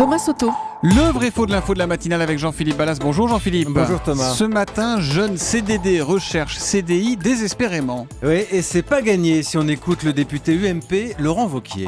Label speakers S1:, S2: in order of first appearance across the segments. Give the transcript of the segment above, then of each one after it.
S1: Thomas Soto.
S2: Le vrai faux de l'info de la matinale avec Jean-Philippe Ballas. Bonjour Jean-Philippe.
S3: Bonjour Thomas.
S2: Ce matin, jeune CDD recherche CDI désespérément.
S3: Oui, et c'est pas gagné si on écoute le député UMP, Laurent Wauquiez.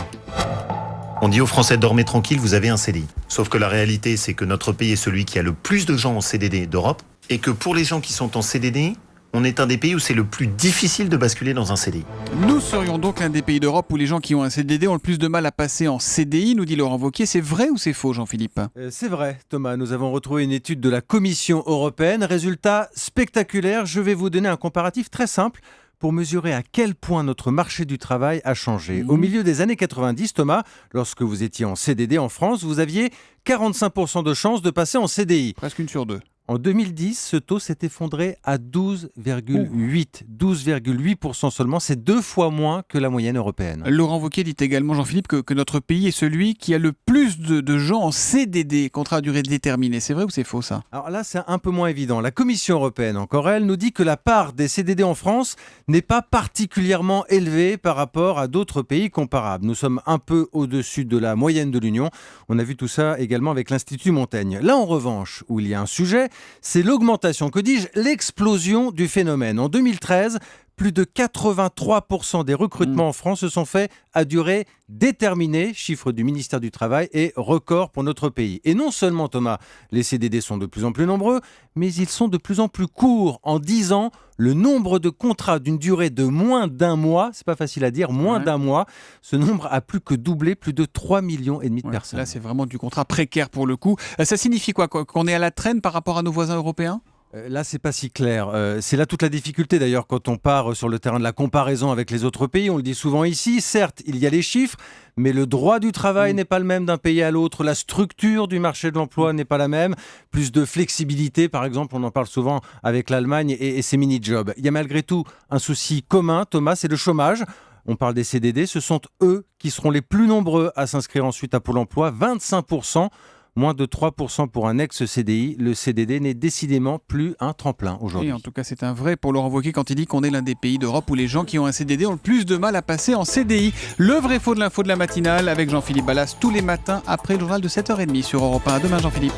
S4: On dit aux Français, dormez tranquille, vous avez un CDI. Sauf que la réalité, c'est que notre pays est celui qui a le plus de gens en CDD d'Europe, et que pour les gens qui sont en CDD, on est un des pays où c'est le plus difficile de basculer dans un CDI.
S2: Nous serions donc l'un des pays d'Europe où les gens qui ont un CDD ont le plus de mal à passer en CDI, nous dit Laurent Wauquiez. C'est vrai ou c'est faux, Jean-Philippe ?
S3: C'est vrai, Thomas. Nous avons retrouvé une étude de la Commission européenne. Résultat spectaculaire. Je vais vous donner un comparatif très simple pour mesurer à quel point notre marché du travail a changé. Au milieu des années 90, Thomas, lorsque vous étiez en CDD en France, vous aviez 45% de chances de passer en CDI.
S2: Presque une sur deux.
S3: En 2010, ce taux s'est effondré à 12,8%. 12,8% seulement, c'est 2 fois moins que la moyenne européenne.
S2: Laurent Wauquiez dit également, Jean-Philippe, que notre pays est celui qui a le plus de gens en CDD, contrat à durée déterminée. C'est vrai ou c'est faux ça ?
S3: Alors là, c'est un peu moins évident. La Commission européenne, encore elle, nous dit que la part des CDD en France n'est pas particulièrement élevée par rapport à d'autres pays comparables. Nous sommes un peu au-dessus de la moyenne de l'Union. On a vu tout ça également avec l'Institut Montaigne. Là, en revanche, où il y a un sujet, c'est l'augmentation, que dis-je, l'explosion du phénomène. En 2013, plus de 83% des recrutements en France se sont faits à durée déterminée, chiffre du ministère du Travail, et record pour notre pays. Et non seulement, Thomas, les CDD sont de plus en plus nombreux, mais ils sont de plus en plus courts. En 10 ans, le nombre de contrats d'une durée de moins d'un mois, c'est pas facile à dire, moins d'un mois, ce nombre a plus que doublé, plus de 3,5 millions de personnes.
S2: Là, c'est vraiment du contrat précaire pour le coup. Ça signifie quoi ? Qu'on est à la traîne par rapport à nos voisins européens ?
S3: Là, c'est pas si clair. C'est là toute la difficulté d'ailleurs quand on part sur le terrain de la comparaison avec les autres pays. On le dit souvent ici, certes, il y a les chiffres, mais le droit du travail n'est pas le même d'un pays à l'autre. La structure du marché de l'emploi n'est pas la même. Plus de flexibilité, par exemple, on en parle souvent avec l'Allemagne et ses mini-jobs. Il y a malgré tout un souci commun, Thomas, c'est le chômage. On parle des CDD, ce sont eux qui seront les plus nombreux à s'inscrire ensuite à Pôle emploi, 25%. Moins de 3% pour un ex-CDI. Le CDD n'est décidément plus un tremplin aujourd'hui.
S2: Et en tout cas, c'est un vrai pour Laurent Wauquiez quand il dit qu'on est l'un des pays d'Europe où les gens qui ont un CDD ont le plus de mal à passer en CDI. Le vrai faux de l'info de la matinale avec Jean-Philippe Ballas tous les matins après le journal de 7h30 sur Europe 1. À demain, Jean-Philippe.